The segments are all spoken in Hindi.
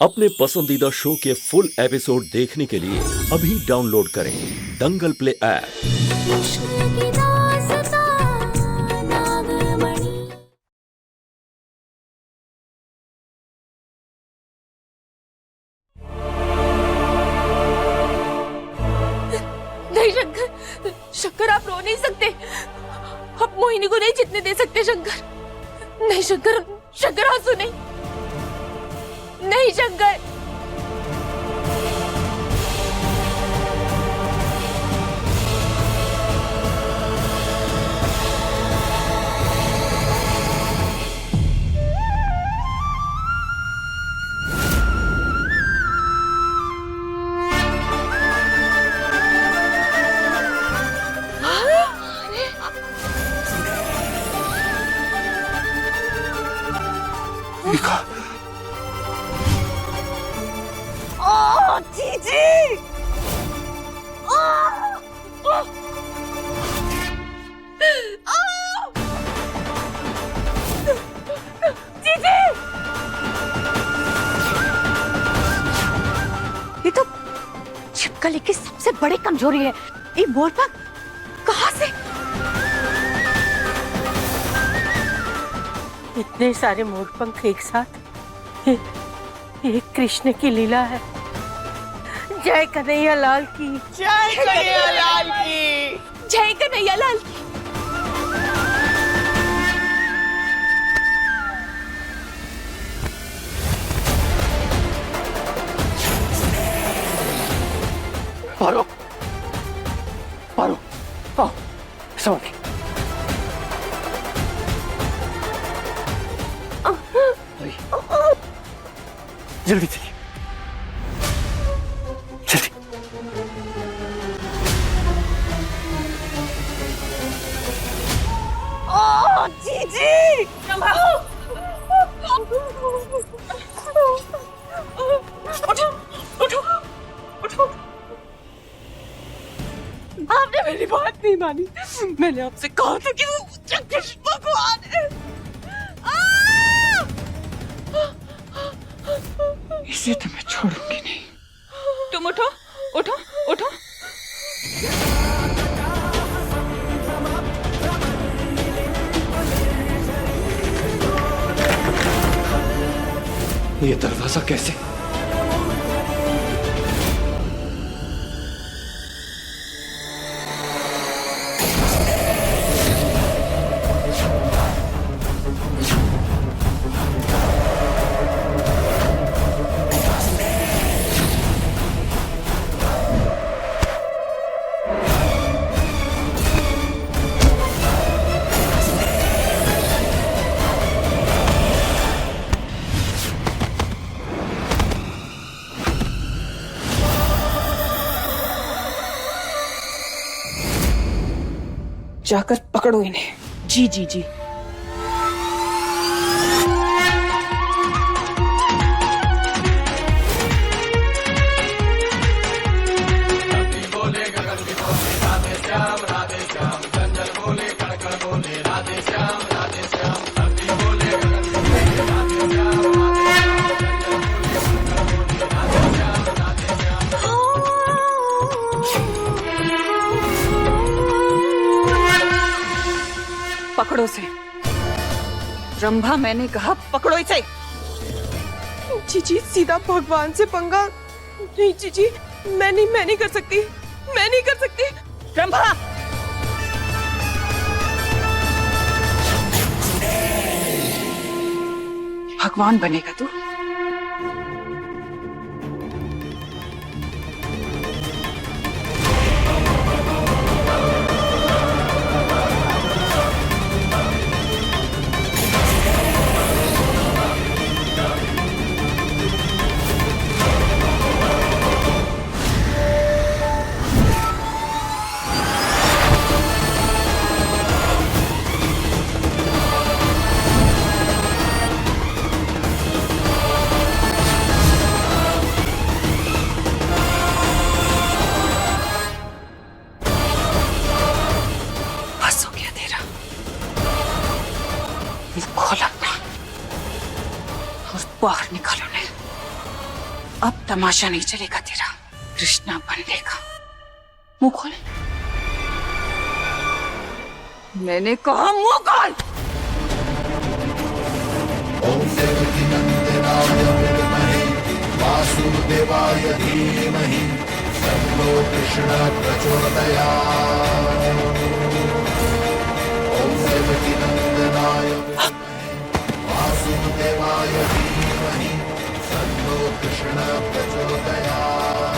अपने पसंदीदा शो के फुल एपिसोड देखने के लिए अभी डाउनलोड करें दंगल प्ले ऐप। नहीं शंकर, शंकर आप रो नहीं सकते। आप मोहिनी को नहीं जीतने दे सकते शंकर। नहीं शंकर, शंकर आंसू नहीं, नहीं शंकर। जीजी! जीजी! ये तो छिपकली की सबसे बड़ी कमजोरी है। ये मोरपंख कहाँ से? इतने सारे मोरपंख एक साथ, ये कृष्ण की लीला है। जय कन्हैया लाल की, जय कन्हैया लाल की, जय कन्हैया लाल की। पारो, पारो, आओ, समझ। जल्दी चलिए, जल्दी। ओ जीजी! उठो, उठो, उठो। आपने मेरी बात नहीं मानी। मैंने आपसे कहा था कि वो कृष्ण भगवान है। इसे तो मैं छोड़ूंगी नहीं। तुम उठो, उठो, उठो। ये दरवाजा कैसे? जाकर पकड़ो इन्हें। जी जी जी। पकड़ो से। रंभा, मैंने कहा पकड़ो इसे। जीजी सीधा भगवान से पंगा। नहीं जीजी, मैं नहीं कर सकती, मैं नहीं कर सकती। रंभा! भगवान बनेगा तू? अब तमाशा नहीं चलेगा तेरा, कृष्णा बनने का। मुंह खोल, मैंने कहा मुंह खोल। वासुदेवाय धीमहि तन्नो कृष्ण प्रचोदयात्। ओम देवकी नंदनाय वासुदेवाय धीमहि तन्नो कृष्ण प्रचोदयात्।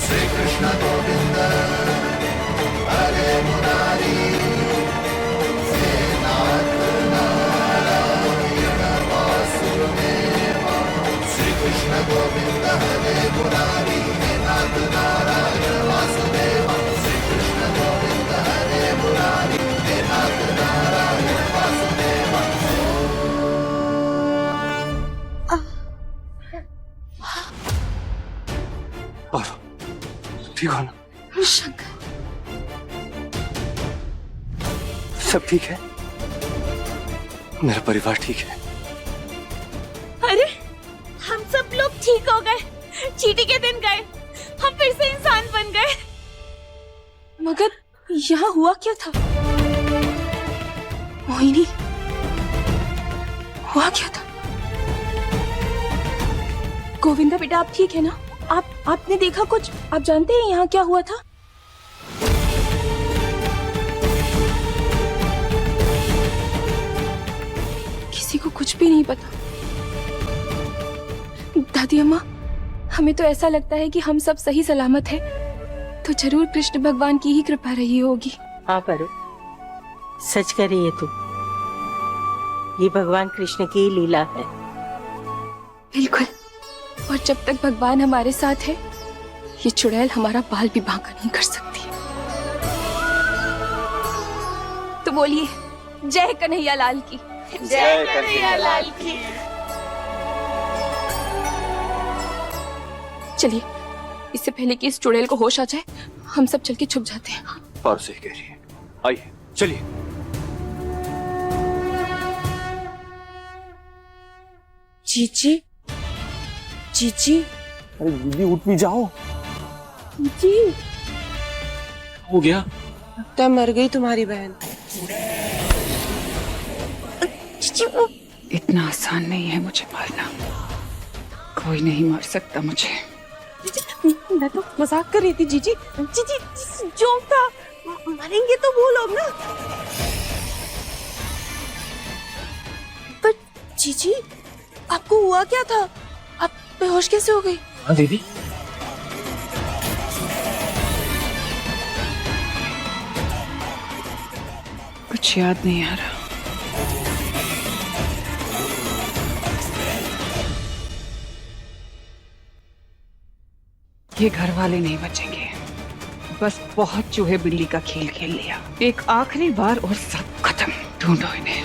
श्री कृष्ण गोविंद हरे मुरारी, हे नाथ नारायण वासुदेव। श्री कृष्ण गोविंद हरे मुरारी, हे नाथ नारायण वासुदेव। श्री कृष्ण गोविंद हरे मुरारी, हे नाथ नारायण वासुदेव। और ठीक हो ना? शंकर, सब ठीक है? मेरा परिवार ठीक है? अरे हम सब लोग ठीक हो गए, चीटी के दिन गए, हम फिर से इंसान बन गए। मगर यहाँ हुआ क्या था? मोहिनी, हुआ क्या था? गोविंदा बेटा, आप ठीक है ना? आपने देखा कुछ? आप जानते हैं यहाँ क्या हुआ था? किसी को कुछ भी नहीं पता। दादी अम्मा, हमें तो ऐसा लगता है कि हम सब सही सलामत हैं, तो जरूर कृष्ण भगवान की ही कृपा रही होगी। हाँ परो, सच कह रही है तू। ये भगवान कृष्ण की लीला है। बिल्कुल, और जब तक भगवान हमारे साथ है, ये चुड़ैल हमारा बाल भी बांका नहीं कर सकती। तो बोलिए, जय कन्हैया लाल की। जय कन्हैया लाल की। चलिए, इससे पहले कि इस चुड़ैल को होश आ जाए, हम सब चल के छुप जाते हैं। पारो सही कह रही है, आइए चलिए। जीजी, जीजी, अरे दीदी उठ भी जाओ। जी, हो गया? तब मर गई तुम्हारी बहन। इतना आसान नहीं है मुझे मारना, कोई नहीं मार सकता मुझे। मैं तो मजाक कर रही थी जीजी। जीजी, जोक था, मरेंगे तो वो लोग ना। पर जीजी, आपको हुआ क्या था? आप बेहोश कैसे हो गई? हाँ दीदी, कुछ याद नहीं आ रहा। ये घर वाले नहीं बचेंगे, बस बहुत चूहे बिल्ली का खेल खेल लिया। एक आखिरी बार और सब खत्म। ढूंढो इन्हें।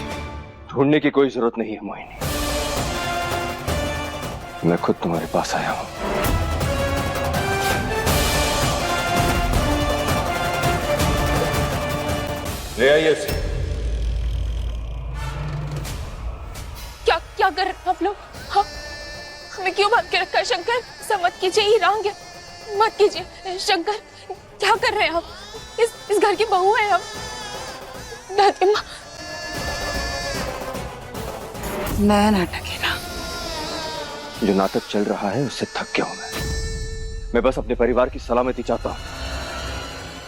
ढूंढने की कोई जरूरत नहीं है मोहिनी, मैं खुद तुम्हारे पास आया हूँ। ले आइए इसे। क्या क्या कर रहे हैं आप लोग? हाँ, हमें क्यों बांध के रखा है शंकर? ऐसा मत कीजिए, ये रंग है, मत कीजिए। शंकर, क्या कर रहे हैं आप? इस घर की बहू है आप। दादी माँ, नया नाटक है ना? जो नाटक चल रहा है उससे थक गया हूं मैं बस अपने परिवार की सलामती चाहता हूं।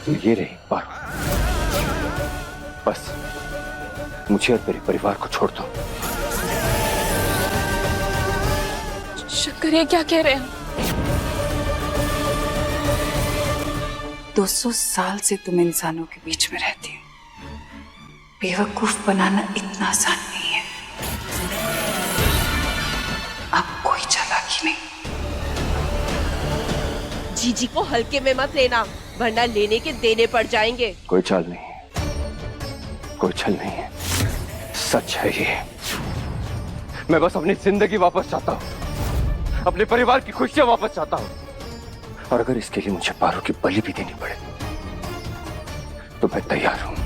तो ये रही पारो, बस मुझे और मेरे परिवार को छोड़ दो। शंकर, ये क्या कह रहे हैं? 200 साल से तुम इंसानों के बीच में रहती हो। बेवकूफ बनाना इतना आसान नहीं है। अब कोई चालाकी नहीं। जीजी को हल्के में मत लेना, वरना लेने के देने पड़ जाएंगे। कोई चाल नहीं है, कोई छल नहीं है, सच है ये। मैं बस अपनी जिंदगी वापस चाहता हूँ, अपने परिवार की खुशियां वापस चाहता हूँ, और अगर इसके लिए मुझे पारो की बलि भी देनी पड़े तो मैं तैयार हूं।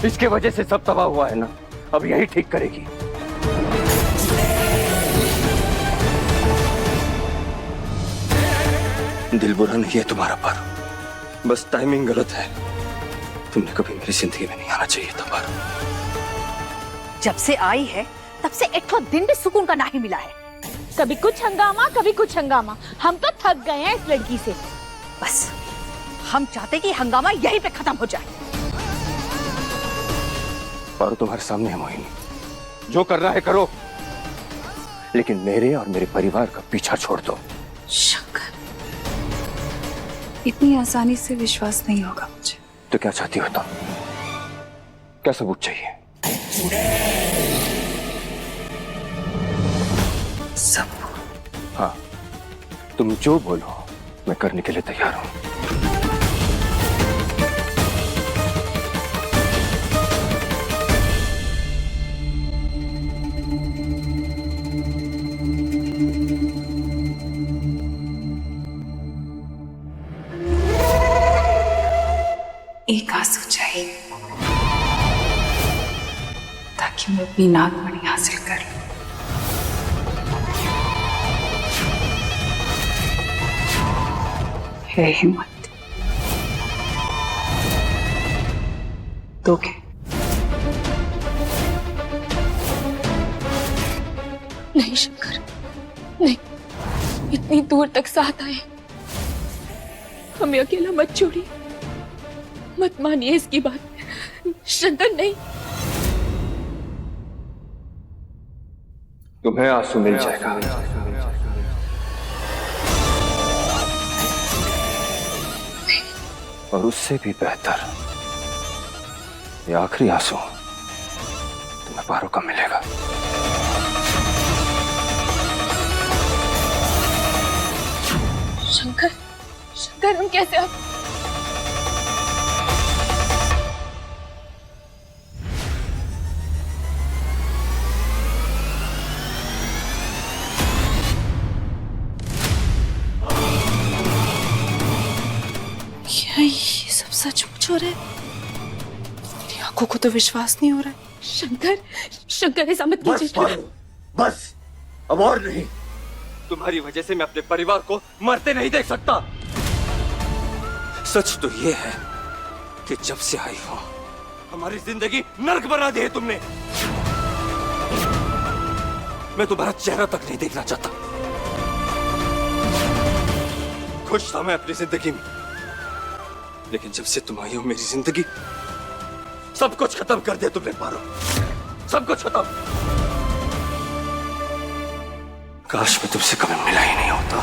इसके वजह से सब तबाह हुआ है ना, अब यही ठीक करेगी। दिल बुरा नहीं है तुम्हारा पारो, बस टाइमिंग गलत है। तुमने कभी मेरी जिंदगी में नहीं आना चाहिए था पारो। जब से आई है तब से एक तो दिन भी सुकून का नहीं मिला है। कभी कुछ हंगामा कभी कुछ हंगामा, हम तो थक गए हैं इस लड़की से। बस हम चाहते कि हंगामा यहीं पे खत्म हो जाए। पारो तुम्हारे सामने है मोहिनी, जो करना है करो, लेकिन मेरे और मेरे परिवार का पीछा छोड़ दो। शंकर, इतनी आसानी से विश्वास नहीं होगा मुझे। तो क्या चाहती हो तुम? क्या सबूत चाहिए? सबूत? हाँ, तुम जो बोलो मैं करने के लिए तैयार हूं। एक आंसू चाहिए ताकि मैं अपनी नागमणि हासिल कर लूं। है हिम्मत तो क्या? नहीं शंकर, नहीं, इतनी दूर तक साथ आए, हमें अकेला मत छोड़िए, मत मानिए इसकी बात। शंकर नहीं। तुम्हें आंसू मिल जाएगा, और उससे भी बेहतर ये आखिरी आंसू तुम्हें पारो का मिलेगा। शंकर, शंकर हम कैसे अब? क्या ये सब सचमुच हो रहा है? मेरी आंखों को तो विश्वास नहीं हो रहा है। शंकर, शंकर ऐसा मत कीजिए। बस अब और नहीं। तुम्हारी वजह से मैं अपने परिवार को मरते नहीं देख सकता। सच तो ये है कि जब से आई हो हमारी जिंदगी नर्क बना दी है तुमने। मैं तुम्हारा चेहरा तक नहीं देखना चाहता। खुश था मैं अपनी जिंदगी में, लेकिन जब से तुम आई हो मेरी जिंदगी सब कुछ खत्म कर दिया तुमने पारो, सब कुछ खत्म। काश मैं तुमसे कभी मिला ही नहीं होता।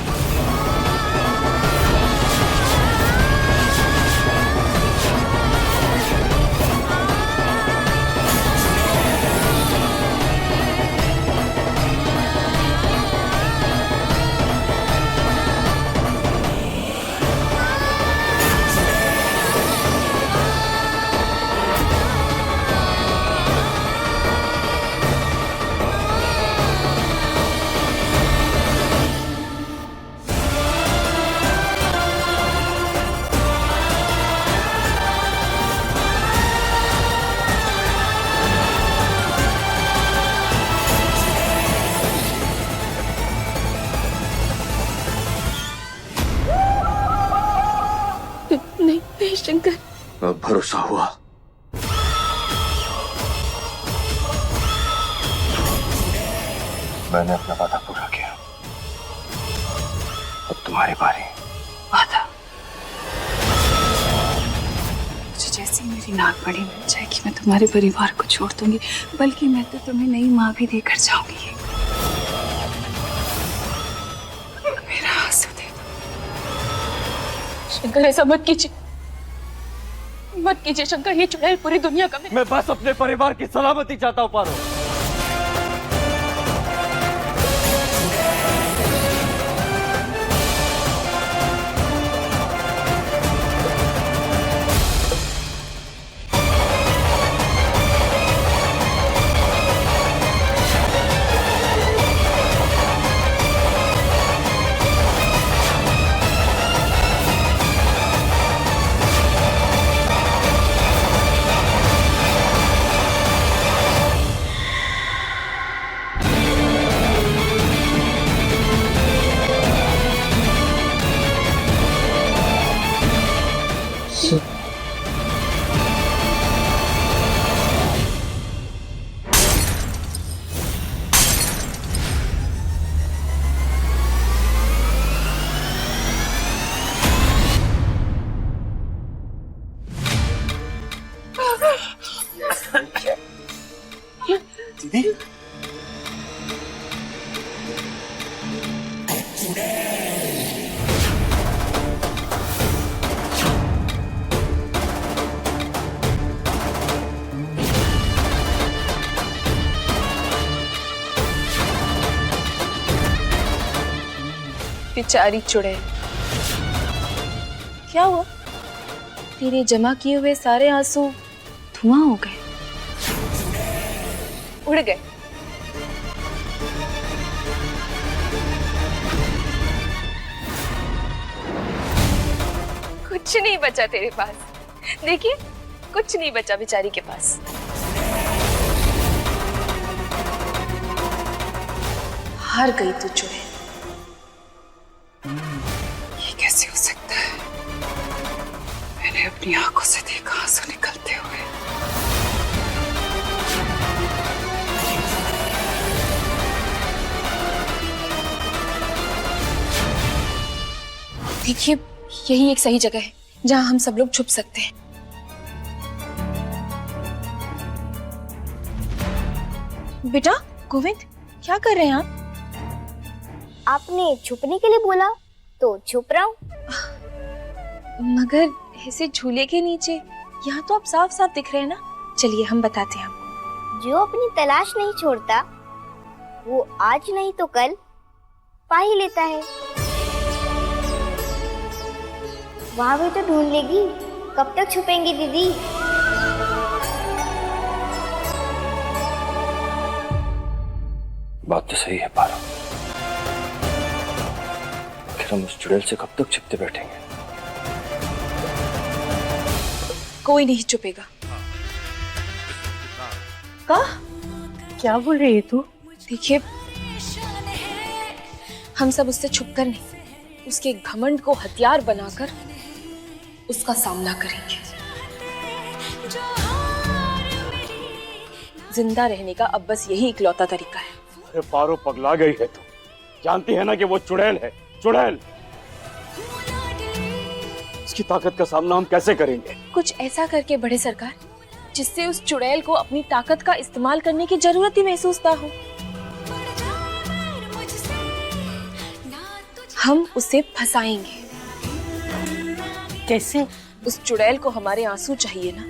नहीं, नहीं शंकर। अब भरोसा हुआ। मैंने अपना वादा पूरा किया, अब तुम्हारी बारी। वादा? मुझे जैसे ही मेरी नागमणि मिल जाएगी मैं तुम्हारे परिवार को छोड़ दूंगी, बल्कि मैं तो तुम्हें नई माँ भी देकर जाऊंगी। मेरा आंसू दे दो। शंकर ऐसा मत कीजिए, मत कीजिए शंकर, ये चुड़ैल पूरी दुनिया का मैं बस अपने परिवार की सलामती चाहता हूँ पारो। बेचारी चुड़ैल, क्या हुआ? तेरे जमा किए हुए सारे आंसू धुआं हो गए, उड़ गए। कुछ नहीं बचा तेरे पास, देखिए कुछ नहीं बचा बेचारी के पास। हार गई तू चुड़ैल। ये कैसे हो सकता है? मैंने अपनी आंखों से देखा आंसू निकलते हुए। देखिए यही एक सही जगह है जहां हम सब लोग छुप सकते हैं। बेटा गोविंद, क्या कर रहे हैं आप? आपने छुपने के लिए बोला तो छुप रहा हूँ। मगर ऐसे झूले के नीचे यहाँ तो आप साफ साफ दिख रहे हैं ना। चलिए हम बताते हैं आपको। जो अपनी तलाश नहीं छोड़ता वो आज नहीं तो कल पा ही लेता है। वहाँ भी तो ढूंढ लेगी, कब तक छुपेंगी दीदी? बात तो सही है पारो, आखिर हम उस चुड़ैल से कब तक छिपते बैठेंगे? कोई नहीं छुपेगा। क्या बोल रही है तू? देखिए हम सब उससे छुपकर नहीं, उसके घमंड को हथियार बनाकर उसका सामना करेंगे। जिंदा रहने का अब बस यही इकलौता तरीका है। अरे पारो पगला गई है तू, जानती है ना कि वो चुड़ैल है, चुड़ैल। उसकी ताकत का सामना हम कैसे करेंगे? कुछ ऐसा करके बड़े सरकार जिससे उस चुड़ैल को अपनी ताकत का इस्तेमाल करने की जरूरत ही महसूस ना हो। हम उसे फंसाएंगे। कैसे? उस चुड़ैल को हमारे आंसू चाहिए ना,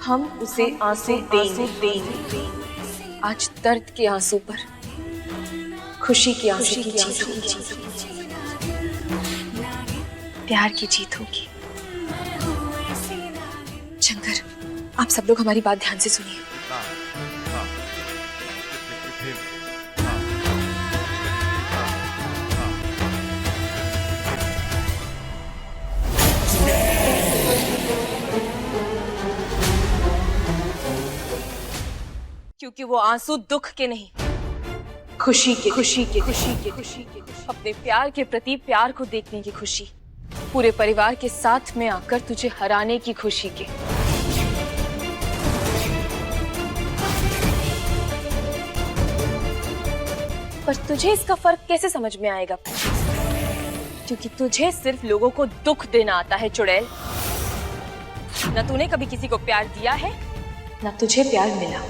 हम उसे आंसू देंगे। आज दर्द के आंसू पर खुशी के आंसू की जीत होगी, प्यार की जीत होगी। शंकर, आप सब लोग हमारी बात ध्यान से सुनिए। क्योंकि वो आंसू दुख के नहीं, खुशी के अपने प्यार के प्रति प्यार को देखने की खुशी, पूरे परिवार के साथ में आकर तुझे हराने की खुशी के। पर तुझे इसका फर्क कैसे समझ में आएगा? क्योंकि तुझे सिर्फ लोगों को दुख देना आता है चुड़ैल। न तूने कभी किसी को प्यार दिया है, न तुझे प्यार मिला।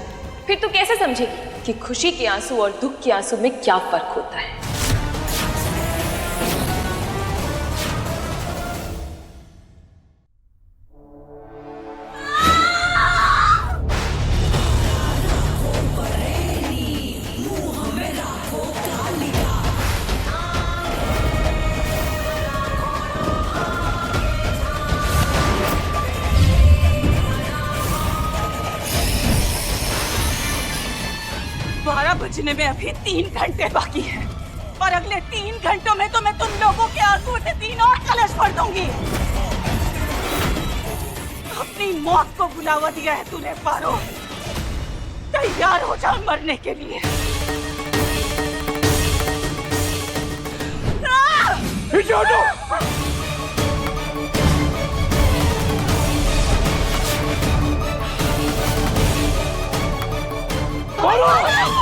फिर तू कैसे समझेगी कि खुशी के आंसू और दुख के आंसू में क्या फर्क होता है? बजने में अभी 3 घंटे बाकी हैं और अगले 3 घंटों में तो मैं तुम लोगों के आंसू से 3 और कलश भर दूंगी। अपनी मौत को बुलावा दिया है तूने पारो, तैयार हो जा मरने के लिए। पारो!